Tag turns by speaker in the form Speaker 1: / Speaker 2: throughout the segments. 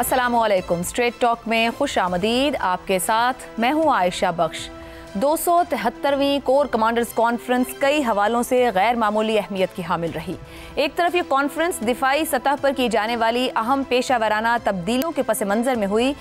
Speaker 1: अस्सलामुअलैकुम। Straight talk में खुश आमदीद। आपके साथ मैं हूँ आयशा बख्श। 273वीं कोर कमांडर्स कॉन्फ्रेंस कई हवालों से गैर मामूली अहमियत की हामिल रही। एक तरफ ये कॉन्फ्रेंस दिफाई सतह पर की जाने वाली अहम पेशा वराना तब्दीलियों के पस मंज़र में हुई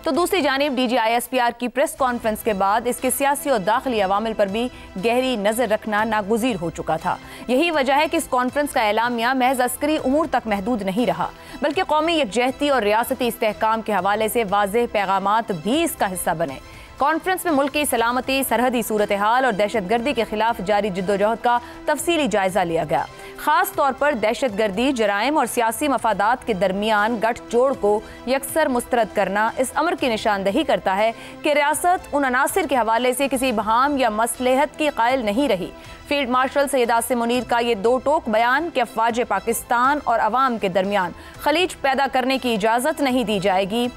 Speaker 1: तो दूसरी जानिब DGISPR की प्रेस कॉन्फ्रेंस के बाद इसके सियासी और दाखिली अवामिल पर भी गहरी नज़र रखना नागुज़ीर हो चुका था। यही वजह है कि इस कॉन्फ्रेंस का एलामिया महज अस्करी उमूर तक महदूद नहीं रहा, बल्कि कौमी यकजहती और रियासती इस्तेहकाम के हवाले से वाज़ेह पैगामात भी इसका हिस्सा बने। कॉन्फ्रेंस में मुल्क की सलामती, सरहदी सूरत हाल और दहशत गर्दी के खिलाफ जारी जिद्दोजहद का तफसीली जायजा लिया गया। खास तौर पर दहशत गर्दी, जराइम और सियासी मफादात के दरमियान गठजोड़ को यकसर मुस्तरद करना इस अमर की निशानदही करता है कि रियासत उन अनासिर के हवाले से किसी बहाम या मसलहत की कायल नहीं रही। फील्ड मार्शल सैयद आसिम मुनीर का ये दो टोक बयान कि अफवाज पाकिस्तान और अवाम के दरमियान खलीज पैदा करने की इजाज़त नहीं दी जाएगी,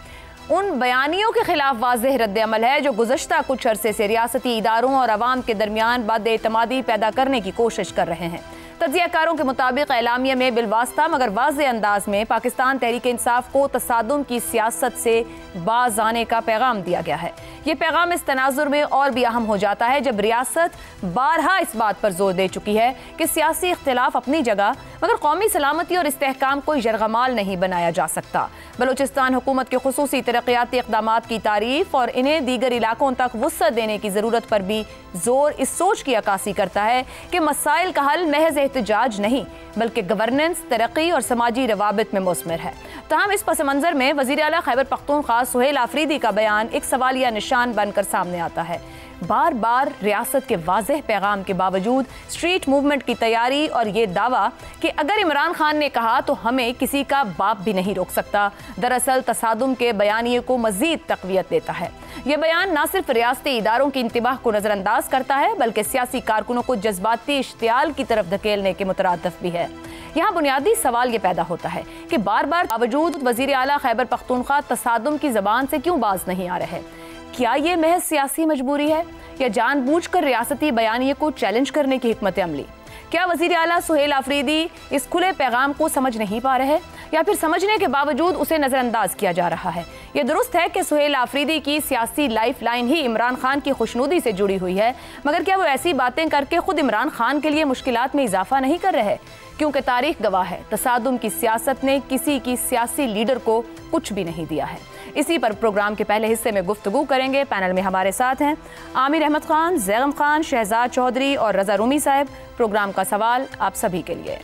Speaker 1: उन बयानियों के खिलाफ वाज़ेह रद्द अमल है जो गुज़श्ता कुछ अरसे से रियासती इदारों और अवाम के दरमियान बद-एतमादी पैदा करने की कोशिश कर रहे हैं। तज्ज़ियाकारों के मुताबिक एलामिया में बिलवास्ता मगर वाज़ेह अंदाज में पाकिस्तान तहरीक इंसाफ को तसादुम की सियासत से बाज आने का पैगाम दिया गया है। ये पैगाम इस तनाजुर में और भी अहम हो जाता है जब रियासत बारहा इस बात पर जोर दे चुकी है कि सियासी इख्तिलाफ अपनी जगह मगर कौमी सलामती और इस्तेहकाम को यरगमाल नहीं बनाया जा सकता। बलूचिस्तान हुकूमत के खुसूसी तरक्याती इक़दामात की तारीफ और इन्हें दीगर इलाकों तक वुसअत देने की ज़रूरत पर भी जोर इस सोच की अक्कासी करता है कि मसाइल का हल महज एहतजाज नहीं बल्कि गवर्नेंस, तरक्की और समाजी रवाबित में मुस्मिर है। तमाम इस पस मंज़र में वज़ीर आला खैबर पख्तूनख्वा सुहेल आफरीदी का बयान एक सवालिया निशान बनकर सामने आता है। बार बार रियासत के वाज़ेह पैगाम के बावजूद स्ट्रीट मूवमेंट की तैयारी और ये दावा कि अगर इमरान खान ने कहा तो हमें किसी का बाप भी नहीं रोक सकता, दरअसल तसादुम के बयानिए को मज़ीद तक़वियत देता है। ये बयान न सिर्फ रियासती इदारों की इंतबाह को नज़रअंदाज करता है बल्कि सियासी कारकुनों को जज्बाती इश्तियाल की तरफ धकेलने के मुतरादिफ भी है। यहाँ बुनियादी सवाल ये पैदा होता है कि बार बार बावजूद वज़ीर आला खैबर पख्तूनख्वा तसादुम की ज़बान से क्यों बाज नहीं आ रहे? क्या ये महज सियासी मजबूरी है या जानबूझकर रियासती बयानिए को चैलेंज करने की हिकमत अमली? क्या वज़ीर आला सुहेल आफरीदी इस खुले पैगाम को समझ नहीं पा रहे या फिर समझने के बावजूद उसे नज़रअंदाज किया जा रहा है? ये दुरुस्त है कि सुहेल आफरीदी की सियासी लाइफ लाइन ही इमरान खान की खुशनुदी से जुड़ी हुई है, मगर क्या वो ऐसी बातें करके खुद इमरान खान के लिए मुश्किलात में इजाफा नहीं कर रहे? क्योंकि तारीख गवाह है तसादुम की सियासत ने किसी की सियासी लीडर को कुछ भी नहीं दिया है। इसी पर प्रोग्राम के पहले हिस्से में गुफ्तगू करेंगे। पैनल में हमारे साथ हैं आमिर अहमद खान, ज़ैगम खान, शहजाद चौधरी और रज़ा रूमी साहब। प्रोग्राम का सवाल आप सभी के लिए।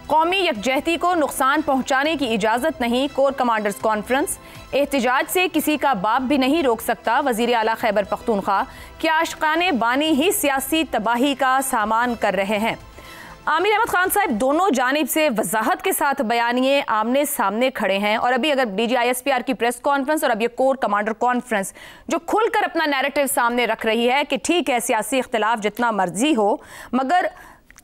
Speaker 1: कौमी यकजहती को नुकसान पहुंचाने की इजाज़त नहीं, कोर कमांडर्स कॉन्फ्रेंस। एहतजाज से किसी का बाप भी नहीं रोक सकता, वज़ीर आला खैबर पख्तूनख्वा। क्या आशिकाने बानी ही सियासी तबाही का सामान कर रहे हैं? आमिर अहमद खान साहब, दोनों जानिब से वजाहत के साथ बयानिए आमने सामने खड़े हैं और अभी अगर DGISPR की प्रेस कॉन्फ्रेंस और अब ये कोर कमांडर कॉन्फ्रेंस जो खुलकर अपना नैरेटिव सामने रख रही है कि ठीक है सियासी इख्तिलाफ जितना मर्जी हो मगर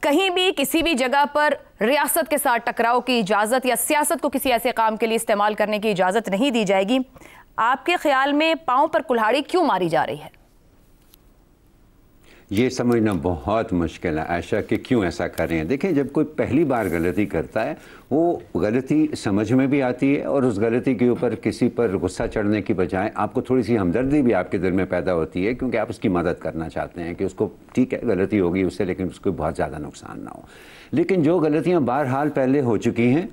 Speaker 1: कहीं भी किसी भी जगह पर रियासत के साथ टकराव की इजाज़त या सियासत को किसी ऐसे काम के लिए इस्तेमाल करने की इजाज़त नहीं दी जाएगी, आपके ख्याल में पाँव पर कुल्हाड़ी क्यों मारी जा रही है?
Speaker 2: ये समझना बहुत मुश्किल है आयशा कि क्यों ऐसा कर रहे हैं। देखें, जब कोई पहली बार गलती करता है वो गलती समझ में भी आती है और उस गलती के ऊपर किसी पर गुस्सा चढ़ने की बजाय आपको थोड़ी सी हमदर्दी भी आपके दिल में पैदा होती है, क्योंकि आप उसकी मदद करना चाहते हैं कि उसको ठीक है गलती होगी उससे, लेकिन उसको बहुत ज़्यादा नुकसान ना हो। लेकिन जो गलतियाँ बहरहाल पहले हो चुकी हैं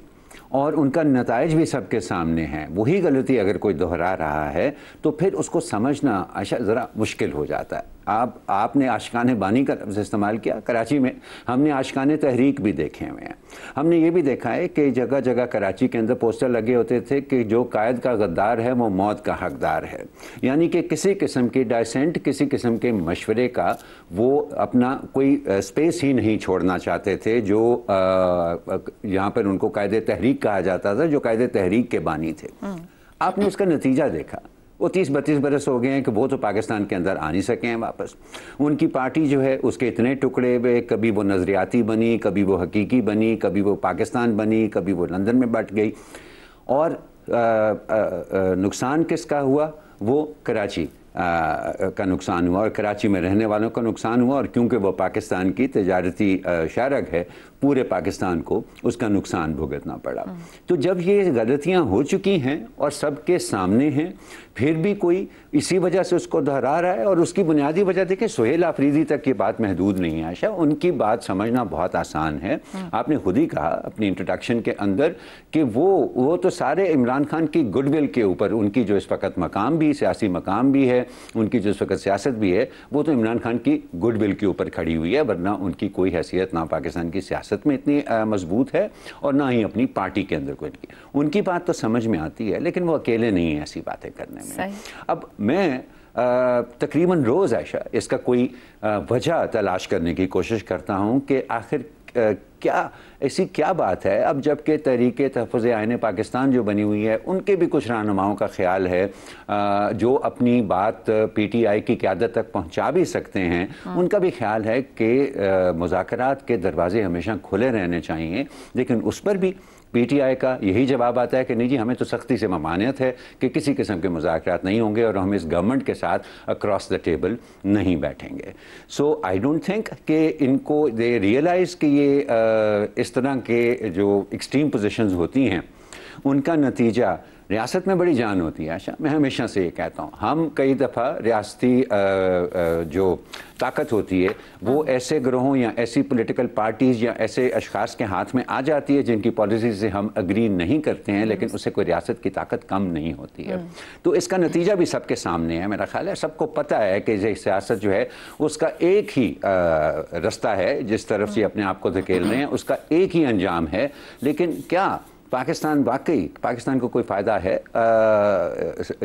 Speaker 2: और उनका नताइज भी सबके सामने हैं, वही गलती अगर कोई दोहरा रहा है तो फिर उसको समझना आयशा ज़रा मुश्किल हो जाता है। आपने आशिकाने बानी का लफ्ज़ इस्तेमाल किया। कराची में हमने आशिकाने तहरीक भी देखे हुए हैं। हमने ये भी देखा है कि जगह जगह कराची के अंदर पोस्टर लगे होते थे कि जो कायद का गद्दार है वो मौत का हकदार है, यानी कि किसी किस्म की डाइसेंट, किसी किस्म के मशवरे का वो अपना कोई स्पेस ही नहीं छोड़ना चाहते थे। जो यहाँ पर उनको कायदे तहरीक कहा जाता था, जो कायदे तहरीक के बानी थे। आपने उसका नतीजा देखा, वो 30-32 बरस हो गए हैं कि वो तो पाकिस्तान के अंदर आ नहीं सके हैं वापस। उनकी पार्टी जो है उसके इतने टुकड़े हुए, कभी वो नज़रियाती बनी, कभी वो हकीकी बनी, कभी वो पाकिस्तान बनी, कभी वो लंदन में बट गई। और नुकसान किसका हुआ? वो कराची का नुकसान हुआ और कराची में रहने वालों का नुकसान हुआ, और क्योंकि वो पाकिस्तान की तजारती शारक है, पूरे पाकिस्तान को उसका नुकसान भुगतना पड़ा। तो जब ये गलतियां हो चुकी हैं और सबके सामने हैं, फिर भी कोई इसी वजह से उसको दोहरा रहा है, और उसकी बुनियादी वजह देखिए, सुहेल आफरीदी तक की बात महदूद नहीं है आयशा, उनकी बात समझना बहुत आसान है। आपने खुद ही कहा अपनी इंट्रोडक्शन के अंदर कि वो तो सारे इमरान खान की गुडविल के ऊपर, उनकी जो इस वक्त मकाम भी, सियासी मकाम भी है, उनकी जो इस वक्त सियासत भी है, वो तो इमरान खान की गुडविल के ऊपर खड़ी हुई है, वरना उनकी कोई हैसियत ना पाकिस्तान की सियासत में इतनी मजबूत है और ना ही अपनी पार्टी के अंदर कोई। उनकी बात तो समझ में आती है, लेकिन वो अकेले नहीं है ऐसी बातें करने में। अब मैं तकरीबन रोज़ आयशा इसका कोई वजह तलाश करने की कोशिश करता हूँ कि आखिर क्या ऐसी क्या बात है। अब जबकि तहरीके तहफ़्फ़ुज़ आईन पाकिस्तान जो बनी हुई है, उनके भी कुछ रहनुमाओं का ख्याल है जो अपनी बात PTI की क़यादत तक पहुंचा भी सकते हैं, उनका भी ख्याल है कि मुज़ाकरात के दरवाजे हमेशा खुले रहने चाहिए। लेकिन उस पर भी PTI का यही जवाब आता है कि नहीं जी, हमें तो सख्ती से ममानियत है कि किसी किस्म के मुज़ाकरात नहीं होंगे और हम इस गवर्नमेंट के साथ अक्रॉस द टेबल नहीं बैठेंगे। सो आई डोंट थिंक कि इनको दे रियलाइज़ कि ये इस तरह के जो एक्सट्रीम पोजीशंस होती हैं, उनका नतीजा रियासत में बड़ी जान होती है आशा। मैं हमेशा से ये कहता हूँ, हम कई दफ़ा रियासती जो ताकत होती है वो ऐसे ग्रोहों या ऐसी पॉलिटिकल पार्टीज़ या ऐसे अशखास के हाथ में आ जाती है जिनकी पॉलिसी से हम अग्री नहीं करते हैं, लेकिन उससे कोई रियासत की ताकत कम नहीं होती है। तो इसका नतीजा भी सबके सामने है। मेरा ख्याल है सबको पता है कि ये सियासत जो है उसका एक ही रास्ता है, जिस तरफ से अपने आप को धकेल रहे हैं उसका एक ही अंजाम है। लेकिन क्या पाकिस्तान को कोई फ़ायदा है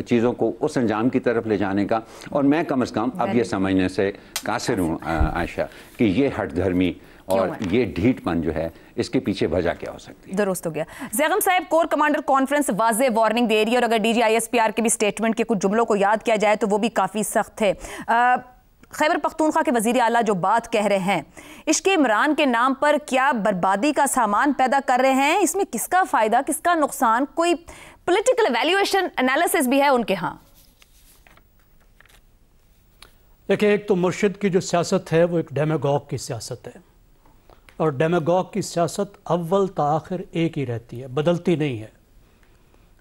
Speaker 2: चीज़ों को उस अंजाम की तरफ ले जाने का? और मैं कम से कम अब ये समझने से कासिर हूँ आयशा कि ये हट धर्मी और ये ढीठपन जो है, इसके पीछे वजह क्या हो सकती है।
Speaker 1: दुरुस्त हो गया। ज़ैगम साहब, कोर कमांडर कॉन्फ्रेंस वाज़े वार्निंग दे रही है, और अगर DGISPR के भी स्टेटमेंट के कुछ जुमलों को याद किया जाए तो वो भी काफ़ी सख्त है। खैबर पख्तूनख्वा के वज़ीर आला जो बात कह रहे हैं, इश्क़ इमरान के नाम पर क्या बर्बादी का सामान पैदा कर रहे हैं? इसमें किसका फ़ायदा, किसका नुकसान? कोई पॉलिटिकल एवैल्यूएशन एनालिसिस भी है उनके यहाँ?
Speaker 3: देखिए, एक तो मुर्शिद की जो सियासत है वो एक डेमागॉग की सियासत है, और डेमागॉग की सियासत अव्वल ता आखिर एक ही रहती है, बदलती नहीं है।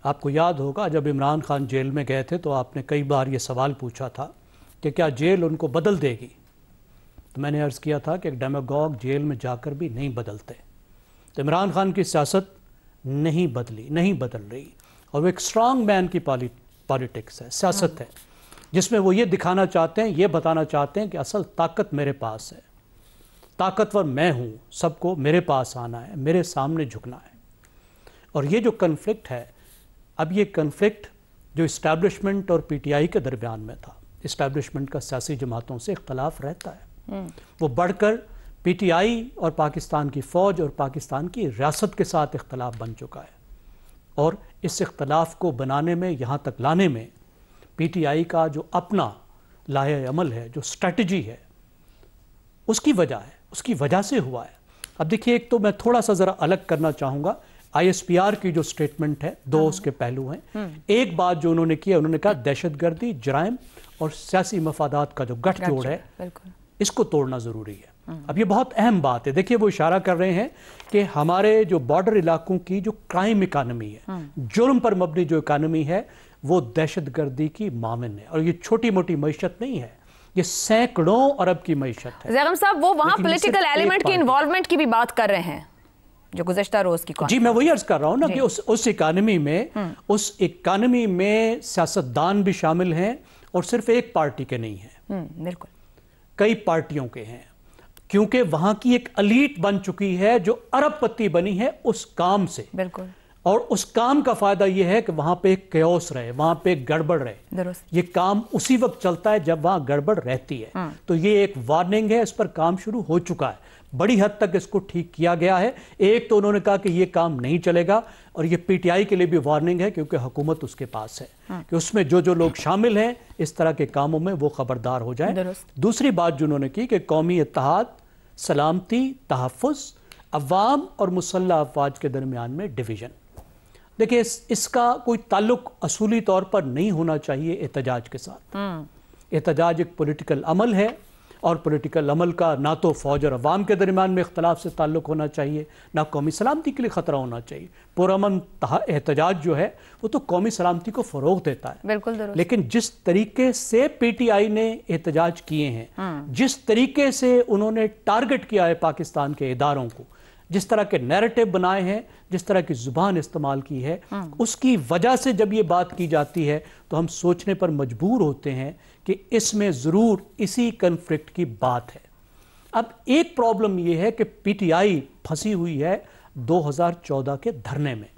Speaker 3: आपको याद होगा जब इमरान खान जेल में गए थे तो आपने कई बार ये सवाल पूछा था कि क्या जेल उनको बदल देगी, तो मैंने अर्ज़ किया था कि एक डेमागॉग जेल में जाकर भी नहीं बदलते। तो इमरान खान की सियासत नहीं बदल रही, और वो एक स्ट्रॉन्ग मैन की पॉलिटिक्स है, सियासत है, जिसमें वो ये दिखाना चाहते हैं, ये बताना चाहते हैं कि असल ताकत मेरे पास है, ताकतवर मैं हूँ, सबको मेरे पास आना है, मेरे सामने झुकना है। और ये जो कन्फ्लिक्ट है, अब ये कन्फ्लिक्ट जो इस्टेब्लिशमेंट और PTI के दरमियान में था, इस्टेब्लिशमेंट का सियासी जमातों से इख्तलाफ रहता है, वो बढ़कर PTI और पाकिस्तान की फ़ौज और पाकिस्तान की रियासत के साथ इख्तलाफ बन चुका है। और इस इख्तलाफ को बनाने में, यहाँ तक लाने में PTI का जो अपना लाहे अमल है, जो स्ट्रेटजी है, उसकी वजह से हुआ है। अब देखिए, एक तो मैं थोड़ा सा ज़रा अलग करना चाहूँगा, ISPR की जो स्टेटमेंट है, दो उसके पहलू हैं। एक बात जो उन्होंने की, उन्होंने कहा दहशतगर्दी, जराइम और सियासी मफादात का जो गठजोड़ है, इसको तोड़ना ज़रूरी है। अब ये बहुत अहम बात है। देखिए, वो इशारा कर रहे हैं कि हमारे जो बॉर्डर इलाकों की जो क्राइम इकानमी है, जुर्म पर मबनी जो इकानमी है, वो दहशतगर्दी की मामिन है, और ये छोटी मोटी मईशत नहीं है, ये सैकड़ों अरब की मईशत है।
Speaker 1: ज़ैगम साहब, वो वहाँ पॉलिटिकल एलिमेंट की इन्वॉल्वमेंट की भी बात कर रहे हैं जो गुज़श्ता रोज की। जी,
Speaker 3: मैं वही अर्ज कर रहा हूँ ना कि उस इकानमी में सियासतदान भी शामिल हैं, और सिर्फ एक पार्टी के नहीं हैं,
Speaker 1: बिल्कुल
Speaker 3: कई पार्टियों के हैं, क्योंकि वहां की एक एलीट बन चुकी है जो अरबपति बनी है उस काम से।
Speaker 1: बिल्कुल।
Speaker 3: और उस काम का फायदा यह है कि वहां पे एक कैओस रहे, वहां पे एक गड़बड़ रहे। ये काम उसी वक्त चलता है जब वहां गड़बड़ रहती है। तो ये एक वार्निंग है, इस पर काम शुरू हो चुका है, बड़ी हद तक इसको ठीक किया गया है। एक तो उन्होंने कहा कि ये काम नहीं चलेगा, और ये PTI के लिए भी वार्निंग है, क्योंकि हुकूमत उसके पास है कि उसमें जो लोग शामिल हैं इस तरह के कामों में, वो खबरदार हो जाए। दूसरी बात जो उन्होंने की कि कौमी इत्तेहाद, सलामती, तहफ़्फ़ुज़, अवाम और मुसल्लह अफवाज के दरमियान में डिवीज़न। देखिए, इसका कोई ताल्लुक असूली तौर पर नहीं होना चाहिए एहतजाज के साथ। एहतजाज एक पॉलिटिकल अमल है, और पॉलिटिकल अमल का ना तो फ़ौज और अवाम के दरमियान में इख्तलाफ से ताल्लुक़ होना चाहिए, ना कौमी सलामती के लिए ख़तरा होना चाहिए। पुरअमन एहतजाज जो है वो तो कौमी सलामती को फ़रोग़ देता है।
Speaker 1: बिल्कुल दुरुस्त।
Speaker 3: लेकिन जिस तरीके से PTI ने एहतजाज किए हैं, जिस तरीके से उन्होंने टारगेट किया है पाकिस्तान के इदारों को, जिस तरह के नैरेटिव बनाए हैं, जिस तरह की ज़ुबान इस्तेमाल की है, उसकी वजह से जब ये बात की जाती है तो हम सोचने पर मजबूर होते हैं कि इसमें ज़रूर इसी कन्फ्लिक्ट की बात है। अब एक प्रॉब्लम ये है कि PTI फंसी हुई है 2014 के धरने में,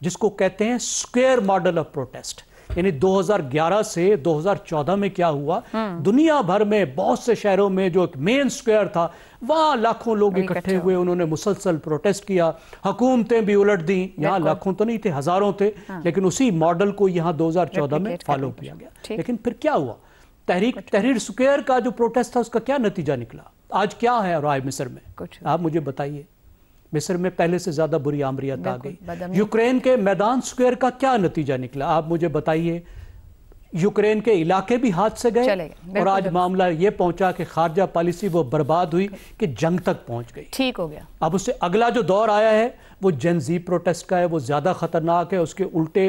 Speaker 3: जिसको कहते हैं स्क्वायर मॉडल ऑफ प्रोटेस्ट। यानी 2011 से 2014 में क्या हुआ, दुनिया भर में बहुत से शहरों में जो एक मेन स्क्वायर था, वहाँ लाखों लोग इकट्ठे हुए, उन्होंने मुसलसल प्रोटेस्ट किया, हुकूमतें भी उलट दी। यहाँ लाखों तो नहीं थे, हजारों थे, लेकिन उसी मॉडल को यहाँ 2014 में फॉलो किया गया। लेकिन फिर क्या हुआ, तहरीर स्क्वायर का जो प्रोटेस्ट था उसका क्या नतीजा निकला, आज क्या है राय मिस्र में, आप मुझे बताइए। मिस्र में पहले से ज्यादा बुरी आमरियत आ गई। यूक्रेन के मैदान स्क्वायर का क्या नतीजा निकला, आप मुझे बताइए। यूक्रेन के इलाके भी हाथ से गए, और आज मामला ये पहुंचा कि खारजा पॉलिसी वो बर्बाद हुई कि जंग तक पहुंच गई।
Speaker 1: ठीक हो गया।
Speaker 3: अब उससे अगला जो दौर आया है वो जेन-ज़ी प्रोटेस्ट का है, वो ज्यादा खतरनाक है, उसके उल्टे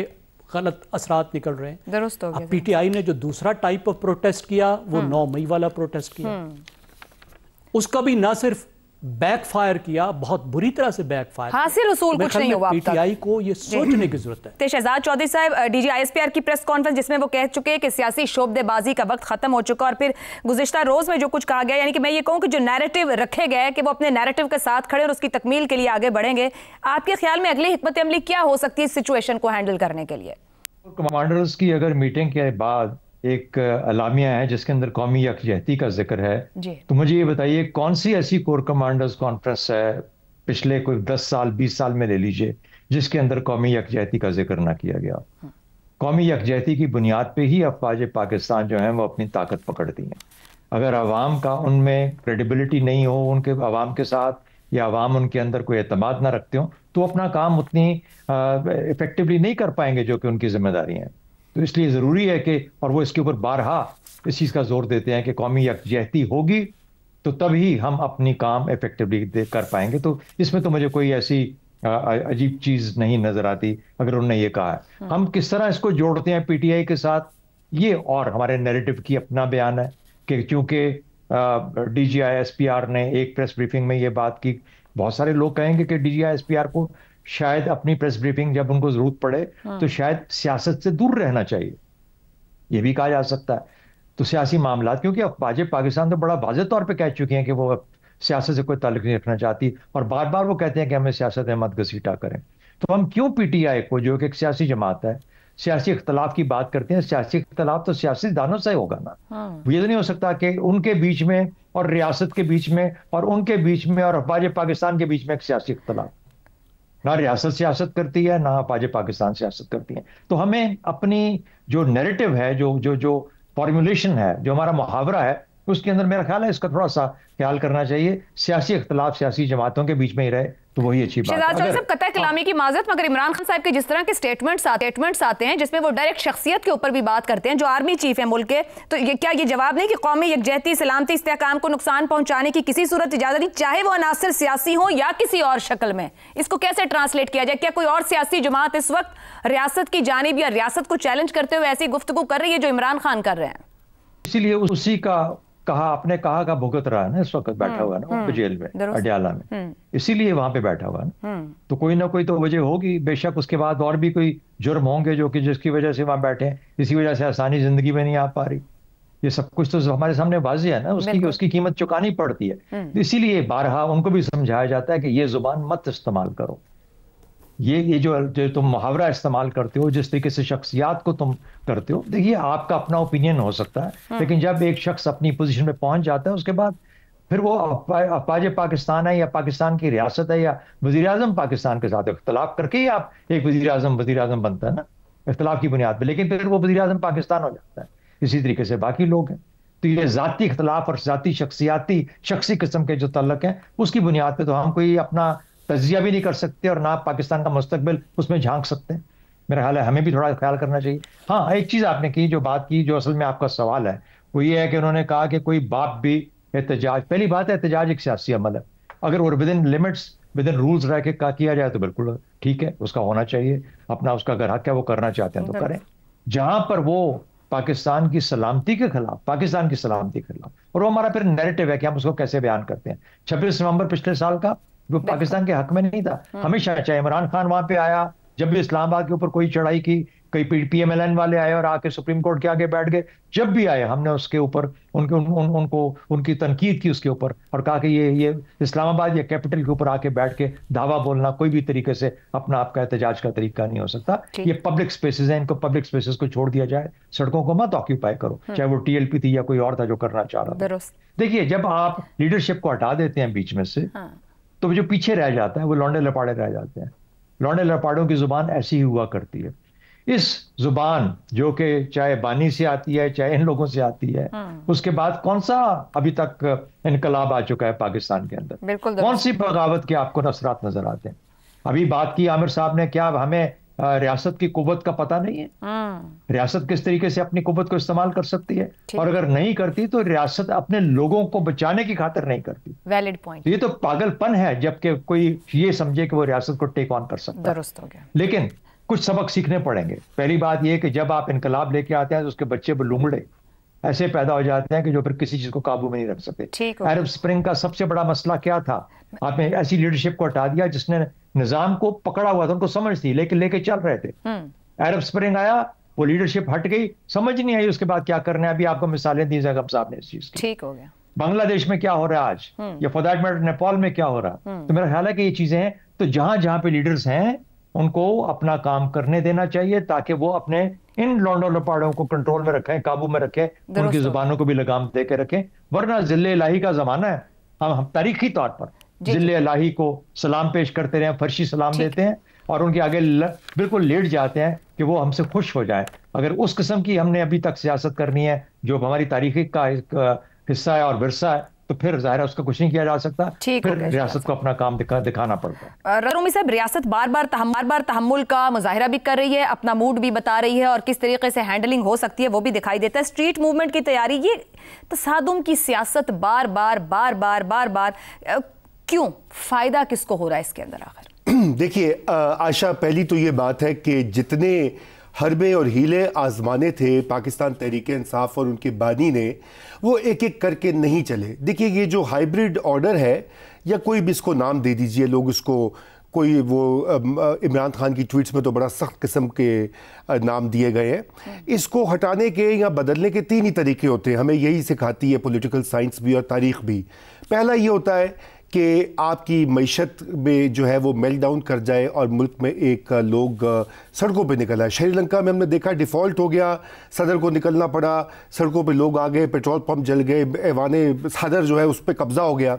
Speaker 3: गलत असरात निकल रहे हैं।
Speaker 1: दुरुस्त हो गया।
Speaker 3: अब PTI ने जो दूसरा टाइप ऑफ प्रोटेस्ट किया वो 9 मई वाला प्रोटेस्ट किया, उसका भी ना सिर्फ बैकफायर किया, बहुत बुरी तरह से बैकफायर।
Speaker 1: हासिल उसूल कुछ नहीं हुआ।
Speaker 3: PTI को ये सोचने की जरूरत है।
Speaker 1: तो शहजाद चौधरी साहब, DG ISPR की प्रेस कॉन्फ्रेंस जिसमें वो कह चुके हैं कि सियासी शोबदेबाजी का वक्त खत्म हो चुका, और फिर गुज़िश्ता रोज में जो कुछ कहा गया, यानी कि मैं ये कहूँ कि जो नैरेटिव रखे गए कि वो अपने नैरेटिव के साथ खड़े और उसकी तकमील के लिए आगे बढ़ेंगे, आपके ख्याल में अगली हिकमत अमली क्या हो सकती है इस सिचुएशन को हैंडल करने के लिए?
Speaker 4: कमांडर्स की अगर मीटिंग के बाद एक अलामिया है जिसके अंदर कौमी यकजहती का जिक्र है, तो मुझे ये बताइए कौन सी ऐसी कोर कमांडर्स कॉन्फ्रेंस है पिछले कोई 10 साल 20 साल में ले लीजिए जिसके अंदर कौमी यकजहती का जिक्र ना किया गया। कौमी यकजहती की बुनियाद पे ही अफवाज पाकिस्तान जो है वो अपनी ताकत पकड़ती हैं। अगर आवाम का उनमें क्रेडिबिलिटी नहीं हो, उनके आवाम के साथ, या आवाम उनके अंदर कोई एतमाद ना रखते हो, तो अपना काम उतनी इफेक्टिवली नहीं कर पाएंगे जो कि उनकी जिम्मेदारी है। तो इसलिए ज़रूरी है कि, और वो इसके ऊपर बारहा इस चीज़ का जोर देते हैं कि कौमी यकजहती होगी तो तभी हम अपनी काम इफेक्टिवली कर पाएंगे। तो इसमें तो मुझे कोई ऐसी अजीब चीज़ नहीं नज़र आती अगर उन्होंने ये कहा है। हम किस तरह इसको जोड़ते हैं PTI के साथ, ये और हमारे नैरेटिव की अपना बयान है कि चूँकि DG ISPR ने एक प्रेस ब्रीफिंग में ये बात की, बहुत सारे लोग कहेंगे कि DG ISPR को शायद अपनी प्रेस ब्रीफिंग जब उनको जरूरत पड़े तो शायद सियासत से दूर रहना चाहिए, ये भी कहा जा सकता है। तो सियासी मामला, क्योंकि अफवाज पाकिस्तान तो बड़ा वाज़ेह तौर पे कह चुके हैं कि वो सियासत से कोई ताल्लुक नहीं रखना चाहती, और बार बार वो कहते हैं कि हमें सियासत में मत घसीटा करें। तो हम क्यों PTI को, जो कि एक सियासी जमात है, सियासी इख्तलाफ की बात करते हैं? सियासी इख्तलाफ तो सियासी दानों से होगा ना। ये तो नहीं हो सकता कि उनके बीच में और रियासत के बीच में और उनके बीच में और अफवाज पाकिस्तान के बीच में एक सियासी इख्तलाफ। ना रियासत सियासत करती है, ना अफवाज पाकिस्तान सियासत करती है। तो हमें अपनी जो नैरेटिव है, जो फॉर्मुलेशन है, जो हमारा मुहावरा है, उसके अंदर मेरा ख्याल है इसका थोड़ा सा ख्याल करना चाहिए। सियासी इख्तलाफ सियासी जमातों के बीच में ही रहे तो वही अच्छी बात है।
Speaker 1: शहजाद चौधरी साहब, कतई कलामी की माजरत, मगर इमरान खान साहब के जिस तरह के स्टेटमेंट्स आते हैं जिसमें वो डायरेक्ट शख्सियत के ऊपर भी बात करते हैं, जो आर्मी चीफ है मुल्क के, तो ये क्या ये जवाब नहीं कि कौमी यकजहती सलामती इस्तेहकाम को नुकसान पहुंचाने की किसी सूरत इजाजत नहीं, चाहे वो अनासर सियासी हो या किसी और शक्ल में? इसको कैसे ट्रांसलेट किया जाए? क्या कोई और सियासी जमात इस वक्त रियासत की जानिब या रियासत को चैलेंज करते हुए ऐसी गुफ्तगू कर रही है जो इमरान खान कर रहे हैं?
Speaker 4: इसीलिए उसी का आपने कहा का भुगत रहा है ना, इस वक्त बैठा हुआ है ना जेल में, अडयाला में, इसीलिए वहां पे बैठा हुआ है ना। तो कोई ना कोई तो वजह होगी, बेशक उसके बाद और भी कोई जुर्म होंगे जो कि जिसकी वजह से वहां बैठे हैं, इसी वजह से आसानी जिंदगी में नहीं आ पा रही। ये सब कुछ तो हमारे सामने वाज़ेह है ना, उसकी कीमत चुकानी पड़ती है। इसीलिए बारहा उनको भी समझाया जाता है कि ये जुबान मत इस्तेमाल करो, ये जो तुम मुहावरा इस्तेमाल करते हो, जिस तरीके से शख्सियात को तुम करते हो, देखिए आपका अपना ओपिनियन हो सकता है, लेकिन जब एक शख्स अपनी पोजीशन में पहुंच जाता है उसके बाद फिर वो अफवाज पाकिस्तान है या पाकिस्तान की रियासत है या वज़ीर आज़म पाकिस्तान के साथ इख्तलाफ करके ही आप एक वज़ीर आज़म बनता है ना, इख्तलाफ की बुनियाद पर, लेकिन फिर वो वज़ीर आज़म पाकिस्तान हो जाता है। इसी तरीके से बाकी लोग हैं। तो ये ज़ाती इख्तलाफ और ज़ाती शख्सी किस्म के जो तल्लक हैं, उसकी बुनियाद पर तो हम कोई अपना तज्जिया भी नहीं कर सकते और ना पाकिस्तान का मुस्तकबिल उसमें झांक सकते हैं। मेरा ख्याल है हमें भी थोड़ा ख्याल करना चाहिए। हाँ, एक चीज़ आपने की, जो बात की, जो असल में आपका सवाल है, وہ یہ ہے کہ انہوں نے کہا کہ کوئی باپ بھی احتجاج، پہلی بات ہے احتجاج ایک سیاسی عمل ہے، اگر وہ within limits within rules رہ کے کیا جائے تو بالکل ٹھیک ہے، اس کا ہونا چاہیے، اپنا اس کا اگر حق ہے وہ کرنا چاہتے ہیں تو کریں. جہاں پر وہ پاکستان کی سلامتی کے خلاف، پاکستان کی سلامتی کے خلاف، اور وہ ہمارا پھر نیریٹو ہے کہ ہم اس کو کیسے بیان کرتے ہیں. 26 نومبر پچھلے سال کا وہ پاکستان کے حق میں نہیں تھا ہمیشہ، چاہے عمران خان وہاں پہ آیا، جب بھی اسلام آباد کے اوپر کوئی چڑھائی کی، کئی پی ایم ایل این والے آئے اور آ کے سپریم کورٹ کے آگے بیٹھ گئے، جب بھی آئے ہم نے اس کے اوپر ان کی تنقید کی اس کے اوپر، اور کہا کہ یہ اسلام آباد یا کیپٹل کے اوپر آ کے بیٹھ کے دعویٰ بولنا کوئی بھی طریقے سے اپنا آپ کا احتجاج کا طریقہ نہیں ہو سکتا. یہ پبلک سپیسز ہیں، ان کو پبلک سپیسز کو چھوڑ دیا جائے، سڑکوں کو مت آکیوپائی کرو، چاہے وہ ٹی ایل پی تھی یا کوئی اور تھا جو کرنا چاہ رہا تھا. دیکھیے جب آپ لیڈرشپ کو ہٹا دیتے ہیں بیچ میں سے تو جو پیچھے رہ جاتا ہے وہ لونڈے لپاڑے رہ جاتے ہیں. لونڈے لپاڑوں کی زبان ایسی ہی ہوا کرتی ہے. اس زبان جو کہ چاہے بانی سے آتی ہے چاہے ان لوگوں سے آتی ہے، اس کے بعد کون سا ابھی تک انقلاب آ چکا ہے پاکستان کے اندر، کون سی بغاوت کے آپ کو اثرات نظر آتے ہیں؟ ابھی بات کی عامر صاحب نے، کیا ہمیں ریاست کی قوت کا پتہ نہیں ہے؟ ریاست کس طریقے سے اپنی قوت کو استعمال کر سکتی ہے، اور اگر نہیں کرتی تو ریاست اپنے لوگوں کو بچانے کی خاطر نہیں کرتی.
Speaker 1: Valid point.
Speaker 4: یہ تو پاگل پن ہے جبکہ کوئی یہ سمجھے کہ وہ ریاست کو ٹیک آن کر سکتا ہے.
Speaker 1: درست ہو گیا.
Speaker 4: لیکن کچھ سبق سیکھنے پڑیں گے. پہلی بات یہ کہ جب آپ انقلاب لے کے آتے ہیں تو اس کے بچے بلومڑے ایسے پیدا ہو جاتے ہیں کہ جو پھر کسی چیز کو قابو میں نہیں رکھ سکتے. عرب سپرنگ کا سب سے بڑا مسئلہ کیا تھا؟ آپ نے ایسی لیڈرشپ کو ہٹا دیا جس نے نظام کو پکڑا ہوا تھا، ان کو سمجھ تھی لیکن لے کے چل رہے تھے. عرب سپرنگ آیا، وہ لیڈرشپ ہٹ گئی، سمجھ نہیں آئی اس کے بعد کیا کرنا ہے. ابھی آپ کو مثالیں دی زیگم صاحب نے اس چیز کی.
Speaker 1: ٹھیک ہو گیا.
Speaker 4: بنگلہ دیش میں کیا ہو رہا ہے آج، یا فار دیٹ میٹر نیپال میں کیا ہو رہا. تو میرا خیال ہے کہ یہ چیزیں ہیں. تو جہاں پہ لیڈرز ہیں ان کو اپنا کام کرنے دینا چاہیے تاکہ وہ اپنے ان لونڈوں لپاڑوں کو کنٹرول میں رکھیں، قابو میں رکھیں، ان کی زبانوں کو بھی لگام دے کے رکھیں. ورنہ ذل الہی کا زمانہ ہے. ہم تاریخی طور پر ذل الہی کو سلام پیش کرتے رہے، فرشی سلام دیتے ہیں اور ان کے آگے بالکل لیٹ جاتے ہیں کہ وہ ہم سے خوش ہو جائے. اگر اس قسم کی ہم نے ابھی تک سیاست کرنی ہے جو ہماری تاریخی کا ایک حصہ ہے اور ورثہ ہے، تو پھر ظاہر ہے اس کا کچھ نہیں کیا جا سکتا. پھر ریاست کو اپنا کام دکھانا پڑتا ہے.
Speaker 1: رومی صاحب، ریاست بار بار تحمل کا مظاہرہ بھی کر رہی ہے، اپنا موڈ بھی بتا رہی ہے، اور کس طریقے سے ہینڈلنگ ہو سکتی ہے وہ بھی دکھائی دیتا ہے. اسٹریٹ موومنٹ کی تیاری، یہ تصادم کی سیاست بار بار کیوں؟ فائدہ کس کو ہو رہا ہے اس کے اندر آخر؟
Speaker 5: دیکھیے عائشہ، پہلی تو یہ بات ہے کہ جتنے حربے اور ہیلے آزمانے تھے پاکستان تحریک انصاف اور ان کے بانی نے، وہ ایک ایک کر کے نہیں چلے. دیکھیے یہ جو ہائیبریڈ آرڈر ہے، یا کوئی بھی اس کو نام دے دیجئے، لوگ اس کو کوئی وہ عمران خان کی ٹویٹس میں تو بڑا سخت قسم کے نام دیے گئے ہیں. اس کو ہٹانے کے یا بدلنے کے 3 ہی طریقے ہوتے ہیں. ہمیں یہی سکھاتی ہے پولیٹیکل سائنس بھی اور تاریخ بھی. پہلا یہ ہوتا ہے کہ آپ کی معیشت میں جو ہے وہ میلٹ ڈاؤن کر جائے اور ملک میں ایک لوگ سڑکوں پہ نکل آئے. شری لنکا میں ہم نے دیکھا ڈیفالٹ ہو گیا، صدر کو نکلنا پڑا، سڑکوں پہ لوگ آ گئے، پیٹرول پمپ جل گئے، ایوان صدر جو ہے اس پہ قبضہ ہو گیا.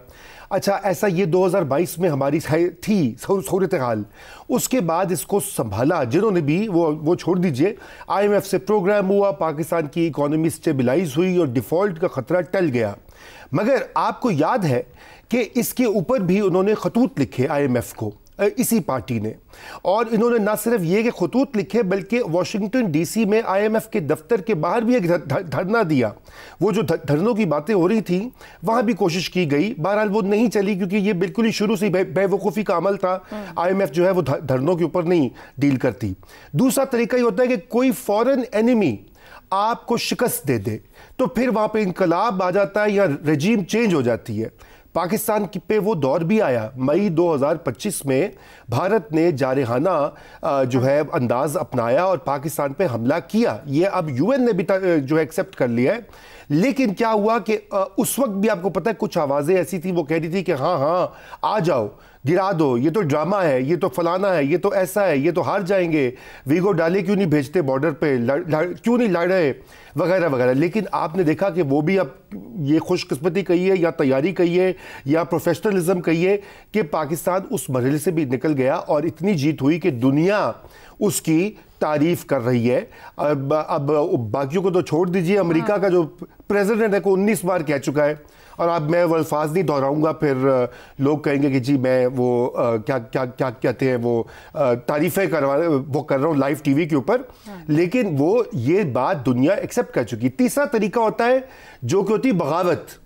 Speaker 5: اچھا ایسا یہ 2022 میں ہماری تھی صورتحال. اس کے بعد اس کو سنبھالا جنہوں نے بھی، وہ چھوڑ دیجئے، IMF سے پروگرام ہوا، پاکستان کی اکانومی سٹیبلائز ہوئی اور ڈیفالٹ کا خطرہ ٹل گیا. مگر آپ کو یاد ہے کہ اس کے اوپر بھی انہوں نے خطوط لکھے IMF کو، اسی پارٹی نے. اور انہوں نے نہ صرف یہ کہ خطوط لکھے بلکہ واشنگٹن ڈی سی میں IMF کے دفتر کے باہر بھی ایک دھرنا دیا. وہ جو دھرنوں کی باتیں ہو رہی تھیں وہاں بھی کوشش کی گئی، بہرحال وہ نہیں چلی کیونکہ یہ بالکل ہی شروع سے بے وقوفی کا عمل تھا. IMF جو ہے وہ دھرنوں کے اوپر نہیں ڈیل کرتی. دوسرا طریقہ یہ ہوتا ہے کہ کوئی فورن اینیمی آپ کو شکست دے دے تو پھر وہاں پہ انقلاب آ جاتا ہے یا رجیم چینج ہو جاتی ہے. پاکستان پہ وہ دور بھی آیا. مئی 2025 میں بھارت نے جارحانہ جو ہے انداز اپنایا اور پاکستان پہ حملہ کیا. یہ اب UN نے بھی جو ہے ایکسیپٹ کر لیا ہے. لیکن کیا ہوا کہ اس وقت بھی آپ کو پتہ ہے کچھ آوازیں ایسی تھی، وہ کہہ رہی تھی کہ ہاں آ جاؤ، گرا دو، یہ تو ڈرامہ ہے، یہ تو فلانا ہے، یہ تو ایسا ہے، یہ تو ہار جائیں گے، ویگو ڈالے کیوں نہیں بھیجتے بارڈر پہ، کیوں نہیں لڑ رہے، وغیرہ وغیرہ. لیکن آپ نے دیکھا کہ وہ بھی اب یہ خوش قسمتی کہیے یا تیاری کہیے یا پروفیشنلزم کہیے کہ پاکستان اس مرحلے سے بھی نکل گیا اور اتنی جیت ہوئی کہ دنیا اس کی تعریف کر رہی ہے. اب باقیوں کو تو چھوڑ دیجئے، امریکہ کا جو پریزیڈنٹ ہے کو 19 بار کہہ چکا ہے، اور اب میں وہ الفاظ نہیں دہراؤں گا، پھر لوگ کہیں گے کہ جی میں وہ کیا کیا کیا کہتے ہیں وہ تعریفیں کر رہا ہوں لائیو ٹی وی کے اوپر، لیکن وہ یہ بات دنیا ایکسیپٹ کر چکی. تیسرا طریقہ ہوتا ہے جو کہ ہوتی بغاوت،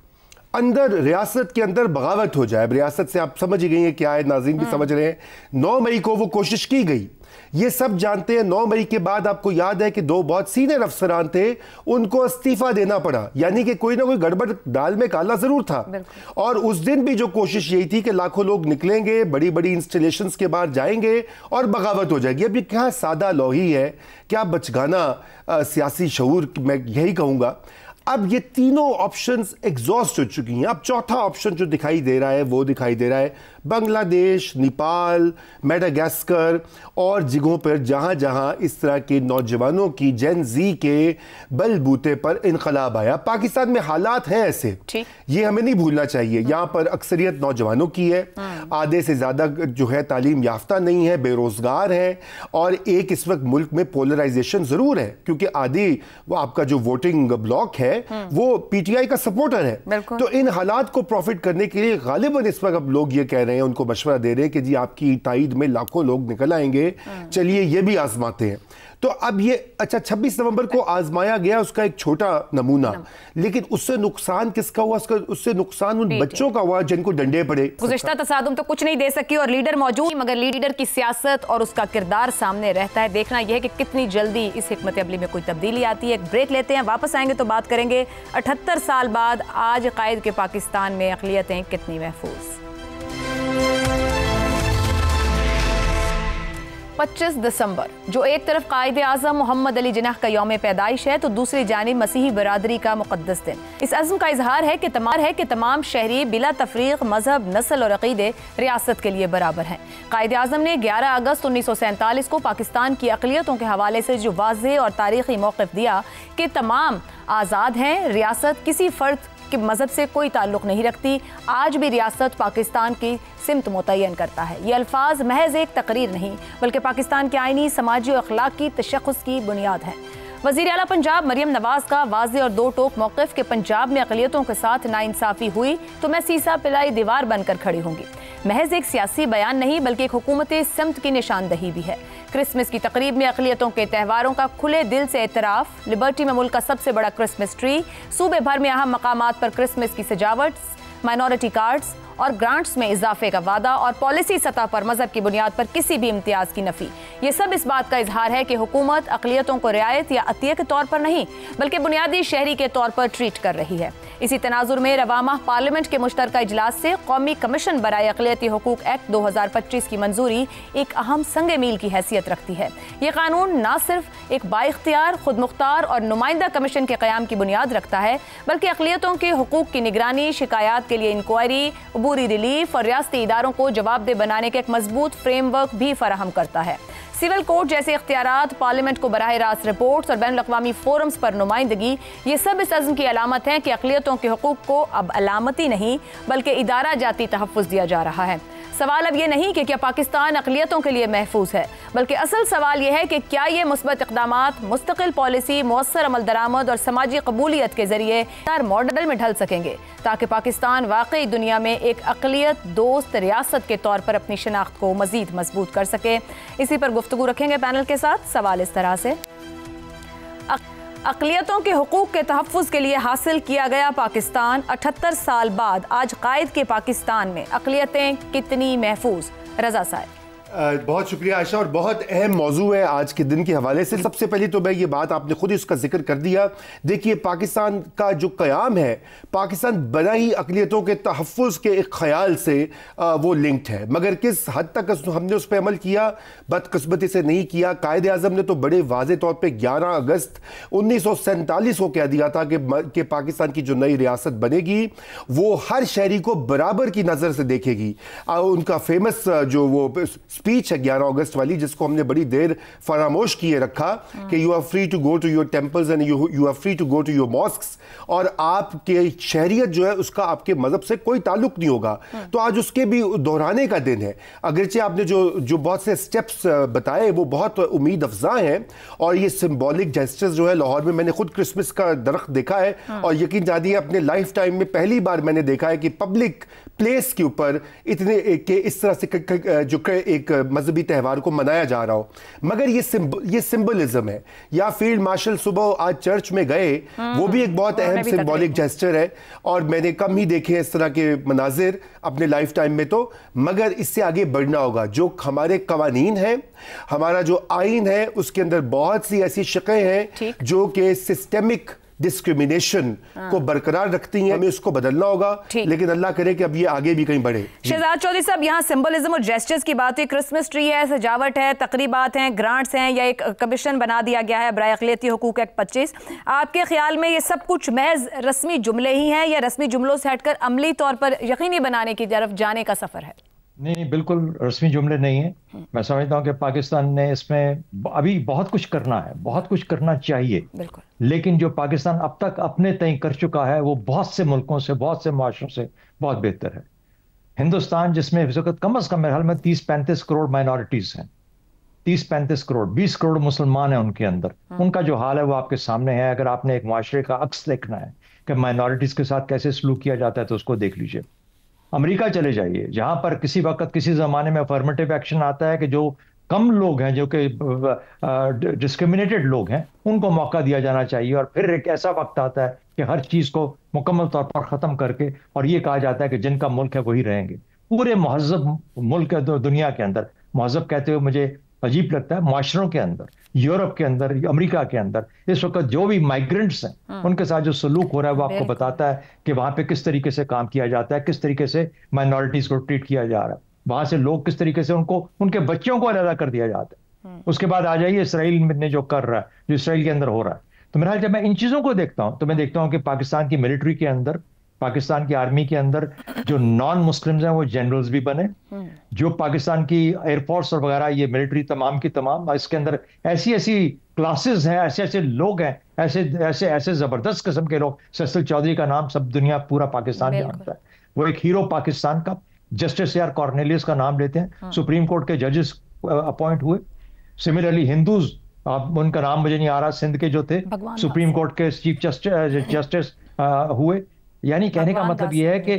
Speaker 5: اندر ریاست کے اندر بغاوت ہو جائے. ریاست سے آپ سمجھ ہی گئی ہیں کیا ہے، ناظرین بھی سمجھ رہے ہیں. 9 مئی کو وہ کوشش کی گئی، یہ سب جانتے ہیں. 9 مئی کے بعد آپ کو یاد ہے کہ 2 بہت سینئر افسران تھے، ان کو استعفیٰ دینا پڑا، یعنی کہ کوئی نہ کوئی گڑبڑ دال میں کالا ضرور تھا. اور اس دن بھی جو کوشش یہی تھی کہ لاکھوں لوگ نکلیں گے، بڑی بڑی انسٹالیشنز کے باہر جائیں گے اور بغاوت ہو جائے گی. اب یہ کیا سادہ لوہی ہے، کیا بچگانا سیاسی شعور، میں یہی کہوں گا. اب یہ تینوں آپشنز ایگزاسٹ ہو چکی ہیں. اب چوتھا آپشن جو دکھائی دے رہا ہے وہ دکھائی دے رہا ہے بنگلہ دیش، نیپال، میڈاگاسکر اور جگہوں پر جہاں جہاں اس طرح کے نوجوانوں کی جین زی کے بل بوتے پر انقلاب آیا. پاکستان میں حالات ہیں ایسے، یہ ہمیں نہیں بھولنا چاہیے. یہاں پر اکثریت نوجوانوں کی ہے، آدھے سے زیادہ جو ہے تعلیم یافتہ نہیں ہے، بے روزگار ہے، اور ایک اس وقت ملک میں پولرائزیشن ضرور ہے کیونکہ آدھی وہ آپ کا جو ووٹنگ بلاک ہے وہ پی ٹی آئی کا سپورٹر ہے. تو ان حالات کو پروفٹ کرنے کے لیے غالباً اس وقت اب لوگ یہ کہہ رہے ہیں، ان کو مشورہ دے رہے ہیں کہ جی آپ کی تائید میں لاکھوں لوگ نکل آئیں گے، چلیے یہ بھی آزماتے ہیں. تو اب یہ اچھا 26 نومبر کو آزمایا گیا، اس کا ایک چھوٹا نمونہ، لیکن اس سے نقصان کس کا ہوا؟ اس سے نقصان ان بچوں کا ہوا جن کو ڈنڈے پڑے.
Speaker 1: گزشتہ تصادم تو کچھ نہیں دے سکی اور لیڈر موجود، مگر لیڈر کی سیاست اور اس کا کردار سامنے رہتا ہے. دیکھنا یہ ہے کہ کتنی جلدی اس حکمت عملی میں کوئی تبدیلی آتی ہے. ایک بریک لیتے ہیں، واپس آئیں گے تو بات کریں گے 78 سال بعد آج قائد کے پاکستان میں اقلیتیں کتنی محفوظ. 25 دسمبر جو ایک طرف قائد اعظم محمد علی جناح کا یوم پیدائش ہے تو دوسری جانب مسیحی برادری کا مقدس دن. اس عزم کا اظہار ہے کہ تمام شہری بلا تفریق مذہب، نسل اور عقیدے ریاست کے لیے برابر ہیں. قائد اعظم نے 11 اگست 1947 کو پاکستان کی اقلیتوں کے حوالے سے جو واضح اور تاریخی موقف دیا کہ تمام آزاد ہیں، ریاست کسی فرد کہ مذہب سے کوئی تعلق نہیں رکھتی، آج بھی ریاست پاکستان کی سمت متعین کرتا ہے. یہ الفاظ محض ایک تقریر نہیں بلکہ پاکستان کے آئینی، سماجی اور اخلاقی تشخص کی بنیاد ہے. وزیر اعلیٰ پنجاب مریم نواز کا واضح اور دو ٹوک موقف کہ پنجاب میں اقلیتوں کے ساتھ ناانصافی ہوئی تو میں سیسا پلائی دیوار بن کر کھڑی ہوں گی، محض ایک سیاسی بیان نہیں بلکہ ایک حکومتی سمت کی نشاندہی بھی ہے. کرسمس کی تقریب میں اقلیتوں کے تہواروں کا کھلے دل سے اعتراف، لبرٹی میں ملک کا سب سے بڑا کرسمس ٹری، صوبے بھر میں اہم مقامات پر کرسمس کی سجاوٹ، مائنورٹی کارڈز اور گرانٹس میں اضافے کا وعدہ اور پالیسی سطح پر مذہب کی بنیاد پر کسی بھی امتیاز کی نفی. یہ سب اس بات کا اظہار ہے کہ حکومت اقلیتوں کو رعایت یا عطیہ کے طور پر نہیں بلکہ بنیادی شہری کے طور پر ٹریٹ کر رہی ہے. اسی تناظر میں رواں ماہ پارلیمنٹ کے مشترکہ اجلاس سے قومی کمیشن برائے اقلیتی حقوق ایکٹ 2025 کی منظوری ایک اہم سنگ میل کی حیثیت رکھتی ہے. یہ قانون نہ صرف ایک بااختیار، خود مختار اور نمائندہ کمیشن کے قیام کی بنیاد رکھتا ہے بلکہ اقلیتوں کے حقوق کی نگرانی، شکایات کے لیے انکوائری، عبوری ریلیف اور ریاستی اداروں کو جواب دہ بنانے کے ایک مضبوط فریم ورک بھی فراہم کرتا ہے. سول کوڈ جیسے اختیارات، پارلیمنٹ کو براہ راست رپورٹس اور بین الاقوامی فورمز پر نمائندگی، یہ سب اس عزم کی علامت ہیں کہ اقلیتوں کے حقوق کو اب علامتی نہیں بلکہ ادارہ جاتی تحفظ دیا جا رہا ہے. سوال اب یہ نہیں کہ کیا پاکستان اقلیتوں کے لیے محفوظ ہے بلکہ اصل سوال یہ ہے کہ کیا یہ مثبت اقدامات مستقل پالیسی، مؤثر عمل درآمد اور سماجی قبولیت کے ذریعے ہر ماڈل میں ڈھل سکیں گے تاکہ پاکستان واقعی دنیا میں ایک اقلیت دوست ریاست کے طور پر اپنی شناخت کو مزید مضبوط کر سکے. اسی پر گفتگو رکھیں گے پینل کے ساتھ. سوال اس طرح سے، اقلیتوں کے حقوق کے تحفظ کے لیے حاصل کیا گیا پاکستان 78 سال بعد آج قائد کے پاکستان میں اقلیتیں کتنی محفوظ؟ رضا صاحب.
Speaker 5: بہت شکریہ عائشہ، اور بہت اہم موضوع ہے آج کے دن کے حوالے سے. سب سے پہلے تو میں یہ بات آپ نے خود ہی اس کا ذکر کر دیا. دیکھیے پاکستان کا جو قیام ہے، پاکستان بنا ہی اقلیتوں کے تحفظ کے ایک خیال سے وہ لنکڈ ہے، مگر کس حد تک ہم نے اس پہ عمل کیا؟ بدقسمتی سے نہیں کیا. قائد اعظم نے تو بڑے واضح طور پہ 11 اگست 1947 کو کہہ دیا تھا کہ پاکستان کی جو نئی ریاست بنے گی وہ ہر شہری کو برابر کی نظر سے دیکھے گی. ان کا فیمس جو وہ स्पीच है 11 अगस्त वाली, जिसको हमने बड़ी देर फरामोश किए रखा कि you are free to go to your temples and you are free to go to your mosques, और आपके शहरियत जो है उसका आपके मजहब से कोई ताल्लुक नहीं होगा। तो आज उसके भी दोहराने का दिन है। अगरचे आपने जो बहुत से स्टेप्स बताए वो बहुत उम्मीद अफजा हैं, और ये सिंबॉलिक जेस्चर्स जो है, लाहौर में मैंने खुद क्रिसमस का दरख्त देखा है, और यकीन जानिए अपने लाइफ टाइम में पहली बार मैंने देखा है कि पब्लिक प्लेस के ऊपर इतने के इस तरह से जो एक मजहबी त्यौहार को मनाया जा रहा हो। मगर ये सिंबलिज्म है। या फील्ड मार्शल सुबह आज चर्च में गए, वो भी एक बहुत अहम सिंबॉलिक जेस्चर है, और मैंने कम ही देखे इस तरह के मनाजिर अपने लाइफ टाइम में। तो मगर इससे आगे बढ़ना होगा। जो हमारे कवानीन हैं, हमारा जो आइन है, उसके अंदर बहुत सी ऐसी शिकें हैं जो कि सिस्टेमिक डिस्क्रिमिनेशन को बरकरार रखती हैं, हमें उसको बदलना होगा। लेकिन अल्लाह करे कि अब ये आगे भी कहीं बढ़े।
Speaker 1: शहजाद चौधरी साहब, यहाँ सिंबलिज्म और जेस्चर्स की बात है, क्रिसमस ट्री है, सजावट है, तकरीबात हैं, ग्रांट्स हैं, या एक कमीशन बना दिया गया है बराए अक़लियती हुकूक एक्ट 25। आपके ख्याल में ये सब कुछ महज रस्मी जुमले ही हैं, या रस्मी जुमलों से हटकर अमली तौर पर यकीनी बनाने की तरफ जाने का सफर है?
Speaker 4: नहीं, बिल्कुल रस्मी जुमले नहीं है। मैं समझता हूँ कि पाकिस्तान ने इसमें अभी बहुत कुछ करना है, बहुत कुछ करना चाहिए, लेकिन जो पाकिस्तान अब तक अपने तय कर चुका है वो बहुत से मुल्कों से, बहुत से माशरों से बहुत बेहतर है। हिंदुस्तान जिसमें इस वक्त कम अज कम मेरे ख्याल में 30-35 करोड़ माइनॉरिटीज हैं, 30-35 करोड़, 20 करोड़ मुसलमान हैं उनके अंदर, उनका जो हाल है वो आपके सामने है। अगर आपने एक माशरे का अक्स देखना है कि माइनॉरिटीज के साथ कैसे सलूक किया जाता है, तो उसको देख लीजिए। अमेरिका चले जाइए, जहां पर किसी वक्त किसी जमाने में अफर्मेटिव एक्शन आता है कि जो कम लोग हैं, जो कि डिस्क्रिमिनेटेड लोग हैं, उनको मौका दिया जाना चाहिए, और फिर एक ऐसा वक्त आता है कि हर चीज को मुकम्मल तौर पर खत्म करके और ये कहा जाता है कि जिनका मुल्क है वही रहेंगे। पूरे महज़ब मुल्क दुनिया के अंदर, महज़ब कहते हुए मुझे अजीब लगता है, माशरों के अंदर, यूरोप के अंदर, अमेरिका के अंदर इस वक्त जो भी माइग्रेंट्स हैं उनके साथ जो सलूक हो रहा है वो आपको बताता है कि वहां पे किस तरीके से काम किया जाता है, किस तरीके से माइनॉरिटीज को ट्रीट किया जा रहा है, वहां से लोग किस तरीके से उनको, उनके बच्चों को अलग कर दिया जाता है। उसके बाद आ जाइए इसराइल ने जो कर रहा है, जो इसराइल के अंदर हो रहा है। तो मेरा जब मैं इन चीजों को देखता हूं तो मैं देखता हूं कि पाकिस्तान की मिलिट्री के अंदर, पाकिस्तान की आर्मी के अंदर जो नॉन मुस्लिम्स हैं वो जनरल्स भी बने, जो पाकिस्तान की एयरफोर्स और वगैरह ये मिलिट्री तमाम की तमाम, इसके अंदर ऐसी ऐसी क्लासेस हैं, ऐसे ऐसे लोग हैं, ऐसे ऐसे ऐसे जबरदस्त किस्म के लोग। सैसल चौधरी का नाम सब दुनिया, पूरा पाकिस्तान जानता है, वो एक हीरो पाकिस्तान का। जस्टिस यार कॉर्नेलियस का नाम लेते हैं, सुप्रीम कोर्ट के जजेस अपॉइंट हुए। सिमिलरली हिंदूज, उनका नाम मुझे नहीं आ रहा, सिंध के जो थे सुप्रीम कोर्ट के चीफ जस्टिस हुए। यानी कहने का मतलब यह है कि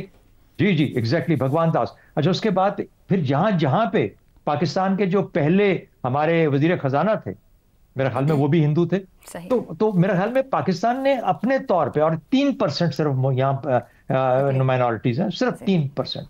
Speaker 4: जी एग्जैक्टली भगवान दास। अच्छा, उसके बाद फिर जहां पे पाकिस्तान के जो पहले हमारे वजीर खजाना थे, मेरे ख्याल में वो भी हिंदू थे। तो मेरे ख्याल में पाकिस्तान ने अपने तौर पे, और 3% सिर्फ यहाँ माइनॉरिटीज हैं, सिर्फ 3%।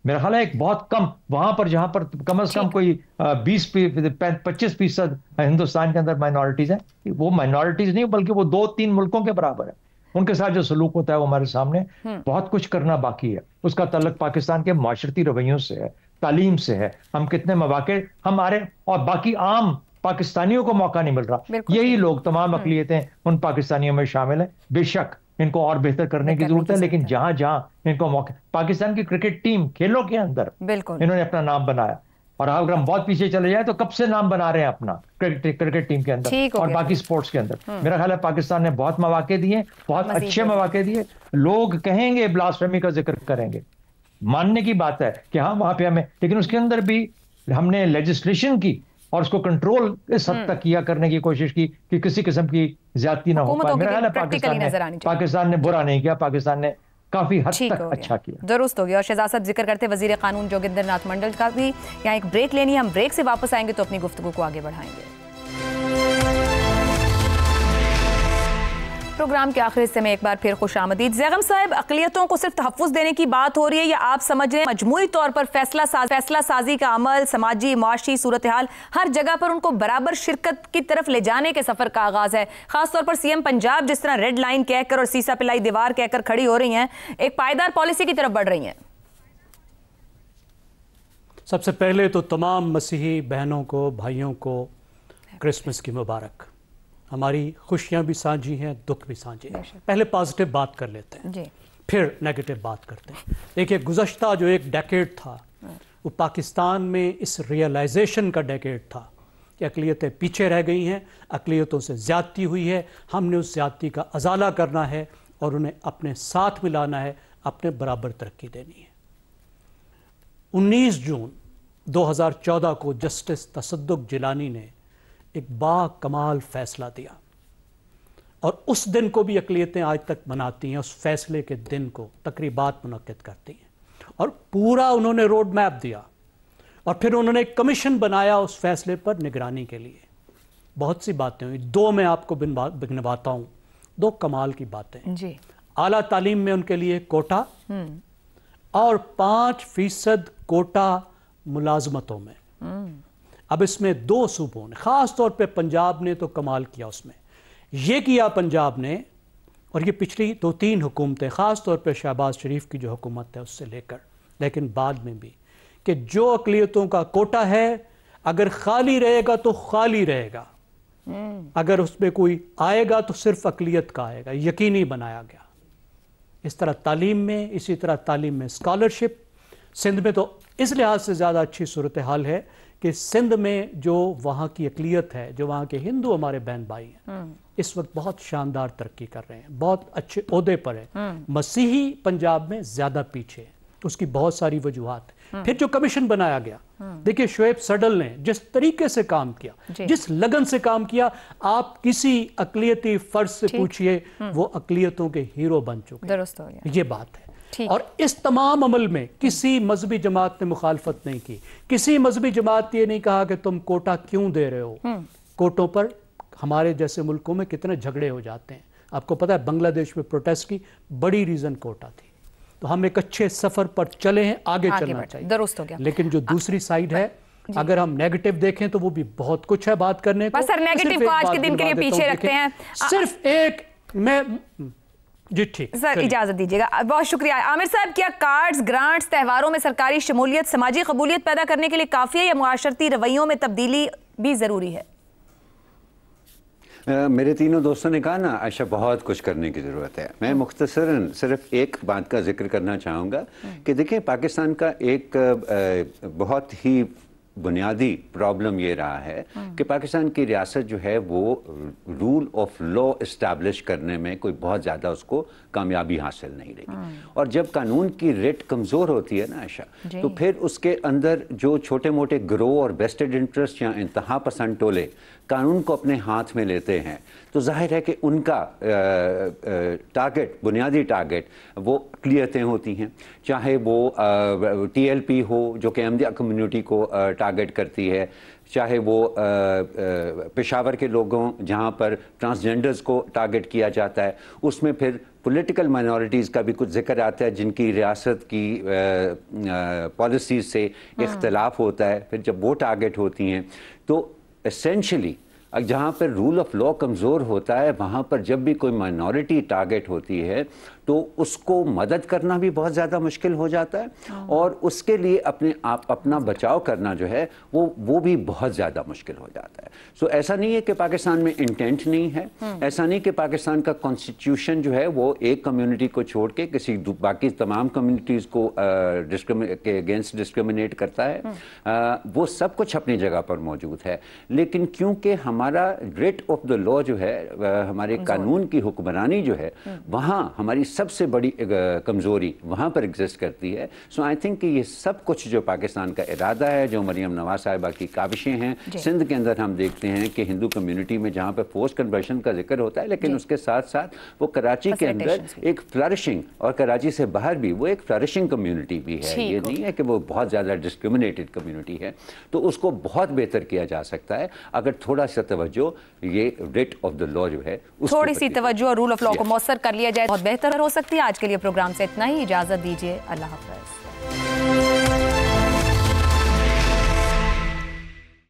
Speaker 4: मेरा ख्याल है एक बहुत कम, वहां पर जहां पर कम से कम कोई 20-25% हिंदुस्तान के अंदर माइनॉरिटीज हैं, वो माइनॉरिटीज नहीं बल्कि वो 2-3 मुल्कों के बराबर है। उनके साथ जो सलूक होता है वो हमारे सामने बहुत कुछ करना बाकी है। उसका ताल्लुक पाकिस्तान के माशरती रवैयों से है, तालीम से है, हम कितने मौके हमारे और बाकी आम पाकिस्तानियों को मौका नहीं मिल रहा। यही लोग, तमाम अक़लियतें उन पाकिस्तानियों में शामिल हैं। बेशक इनको और बेहतर करने की जरूरत है, लेकिन जहां जहां इनको मौके, पाकिस्तान की क्रिकेट टीम खेलों के अंदर इन्होंने अपना नाम बनाया, और अगर हम बहुत पीछे चले जाए तो कब से नाम बना रहे हैं अपना क्रिकेट टीम के अंदर और बाकी स्पोर्ट्स के अंदर। मेरा ख्याल है पाकिस्तान ने बहुत मौके दिए, बहुत अच्छे मौके दिए। लोग कहेंगे, ब्लास्फेमी का जिक्र करेंगे, मानने की बात है कि हाँ वहां पे हमें, लेकिन उसके अंदर भी हमने लेजिस्लेशन की और उसको कंट्रोल इस हद तक किया करने की कोशिश की कि किसी किस्म की ज्यादती ना हो पाए। मेरा ख्याल है पाकिस्तान ने बुरा नहीं किया, पाकिस्तान ने काफी हद तक अच्छा किया,
Speaker 1: दुरुस्त हो गया। और शहजाद साहब जिक्र करते वजीर कानून जोगिंदर नाथ मंडल का भी यहाँ एक ब्रेक लेनी है, हम ब्रेक से वापस आएंगे तो अपनी गुफ्तगू को आगे बढ़ाएंगे। प्रोग्राम के आखिरी हिस्से में एक बार फिर खुशामदीद। ज़ैगम साहब, अक़लियतों को सिर्फ तहफ़्फ़ुज़ देने की बात हो रही है, या आप समझ रहे हैं मजमूई तौर पर फैसला साजी का अमल, समाजी मुआशी सूरत हाल, हर जगह पर उनको बराबर शिरकत की तरफ ले जाने के सफ़र का आगाज़ है? ख़ासतौर पर सीएम पंजाब जिस तरह रेड लाइन कहकर और सीसा पिलाई दीवार कहकर खड़ी हो रही हैं, एक पायदार पॉलिसी की तरफ बढ़ रही हैं।
Speaker 3: सबसे पहले तो तमाम मसीही बहनों को, भाइयों को क्रिसमस की मुबारक। हमारी खुशियां भी साझी हैं, दुख भी साझी हैं। पहले पॉजिटिव बात कर लेते हैं, फिर नेगेटिव बात करते हैं। देखिए, गुज़श्ता जो एक डेकेड था वो पाकिस्तान में इस रियलाइजेशन का डेकेड था कि अक़लियतें पीछे रह गई हैं, अक़लियतों से ज़्यादती हुई है, हमने उस ज़्यादती का अज़ाला करना है और उन्हें अपने साथ मिलाना है, अपने बराबर तरक्की देनी है। 19 जून 2014 को जस्टिस तसद्दुक़ जिलानी ने एक बाकमाल फ़ैसला दिया और उस दिन को भी अक़लियतें आज तक मनाती हैं। उस फैसले के दिन को तकरीबात मुनक्किद करती हैं और पूरा उन्होंने रोड मैप दिया और फिर उन्होंने एक कमीशन बनाया उस फैसले पर निगरानी के लिए। बहुत सी बातें हुई, दो मैं आपको गिनवाता हूँ, दो कमाल की बातें जी। आला तालीम में उनके लिए कोटा और 5% कोटा मुलाजमतों में। अब इसमें 2 सूबों ने, ख़ास तौर पे पंजाब ने तो कमाल किया। उसमें ये किया पंजाब ने, और ये पिछली 2-3 हुकूमतें, ख़ास तौर पे शहबाज शरीफ की जो हुकूमत है उससे लेकर, लेकिन बाद में भी, कि जो अक़लियतों का कोटा है अगर खाली रहेगा तो खाली रहेगा, अगर उसमें कोई आएगा तो सिर्फ अक़लियत का आएगा, यकीनी बनाया गया। इस तरह तालीम में, इसी तरह तालीम में स्कॉलरशिप। सिंध में तो इस लिहाज से ज़्यादा अच्छी सूरत हाल है कि सिंध में जो वहाँ की अक़लियत है, जो वहाँ के हिंदू हमारे बहन भाई हैं, इस वक्त बहुत शानदार तरक्की कर रहे हैं, बहुत अच्छे ओहदे पर है। मसीही पंजाब में ज़्यादा पीछे है, उसकी बहुत सारी वजूहात। फिर जो कमीशन बनाया गया, देखिए शोएब सडल ने जिस तरीके से काम किया, जिस लगन से काम किया, आप किसी अक़लियती फर्ज से पूछिए, वो अक़लियतों के हीरो बन चुके। दुरुस्त हो गया, ये बात है। और इस तमाम अमल में किसी मजहबी जमात ने मुखालफत नहीं की, किसी मजहबी जमात ये नहीं कहा कि तुम कोटा क्यों दे रहे हो। कोटों पर हमारे जैसे मुल्कों में कितने झगड़े हो जाते हैं। आपको पता है बांग्लादेश में प्रोटेस्ट की बड़ी रीज़न कोटा थी। तो हम एक अच्छे सफ़र पर चले हैं, आगे चलना चाहिए, दुरुस्त हो गया। लेकिन जो दूसरी साइड है, अगर हम नेगेटिव देखें तो वो भी बहुत कुछ है बात करने को।
Speaker 1: सर नेगेटिव को आज के दिन के लिए पीछे रखते हैं।
Speaker 3: सिर्फ एक मैं जी ठीक
Speaker 1: सर इजाजत दीजिएगा, बहुत शुक्रिया। आमिर साहब, क्या कार्ड्स, ग्रांट्स, त्योहारों में सरकारी शमूलियत समाजी कबूलियत पैदा करने के लिए काफ़ी है या मुआशरती रवैयों में तब्दीली भी ज़रूरी है?
Speaker 2: मेरे तीनों दोस्तों ने कहा ना आयशा, बहुत कुछ करने की ज़रूरत है। मैं मुख्तसरन सिर्फ एक बात का जिक्र करना चाहूँगा कि देखिए पाकिस्तान का एक बहुत ही बुनियादी प्रॉब्लम ये रहा है कि पाकिस्तान की रियासत जो है वो रूल ऑफ लॉ इस्टेब्लिश करने में कोई बहुत ज़्यादा उसको कामयाबी हासिल नहीं रही। और जब कानून की रेट कमज़ोर होती है ना आयशा, तो फिर उसके अंदर जो छोटे मोटे ग्रोह और वेस्टेड इंटरेस्ट या इंतहा पसंद टोले कानून को अपने हाथ में लेते हैं, तो जाहिर है कि उनका टारगेट, बुनियादी टारगेट वो अक़लियतें होती हैं, चाहे वो TLP हो जो कि अहमदिया कम्युनिटी को टारगेट करती है, चाहे वो पेशावर के लोगों जहाँ पर ट्रांसजेंडर्स को टारगेट किया जाता है, उसमें फिर पॉलिटिकल माइनॉरिटीज़ का भी कुछ जिक्र आता है जिनकी रियासत की पॉलिसीज़ से इख्तलाफ होता है। फिर जब वो टारगेट होती हैं तो एसेंशली जहाँ पर रूल ऑफ लॉ कमज़ोर होता है, वहाँ पर जब भी कोई माइनॉरिटी टारगेट होती है तो उसको मदद करना भी बहुत ज़्यादा मुश्किल हो जाता है और उसके लिए अपना बचाव करना जो है वो भी बहुत ज़्यादा मुश्किल हो जाता है। सो ऐसा नहीं है कि पाकिस्तान में इंटेंट नहीं है, ऐसा नहीं कि पाकिस्तान का कॉन्स्टिट्यूशन जो है वो एक कम्युनिटी को छोड़ के किसी बाकी तमाम कम्युनिटीज़ को के अगेंस्ट डिस्क्रिमिनेट करता है। वो सब कुछ अपनी जगह पर मौजूद है, लेकिन क्योंकि हमारा रेट ऑफ द लॉ जो है, हमारे कानून की हुक्मरानी जो है, वहाँ हमारी सबसे बड़ी कमज़ोरी वहाँ पर एग्जिस्ट करती है। सो आई थिंक कि ये सब कुछ जो पाकिस्तान का इरादा है, जो मरियम नवाज साहिबा की काविशें हैं, सिंध के अंदर हम देखते हैं कि हिंदू कम्युनिटी में जहाँ पर फोर्स कन्वर्शन का जिक्र होता है, लेकिन उसके साथ साथ वो कराची के अंदर एक फ्लरिशिंग और कराची से बाहर भी वो एक फ्लरिशिंग कम्युनिटी भी है। ये नहीं है कि वो बहुत ज़्यादा डिस्क्रिमिनेटेड कम्युनिटी है, तो उसको बहुत बेहतर किया जा सकता है अगर थोड़ा सा तवज्जो ये रेट ऑफ द लॉ जो है,
Speaker 1: थोड़ी सी तवज्जो और रूल ऑफ लॉ को मौसर कर लिया जाए, बहुत बेहतर हो सकती है। आज के लिए प्रोग्राम से इतना ही, इजाजत दीजिए, अल्लाह हाफ़िज़।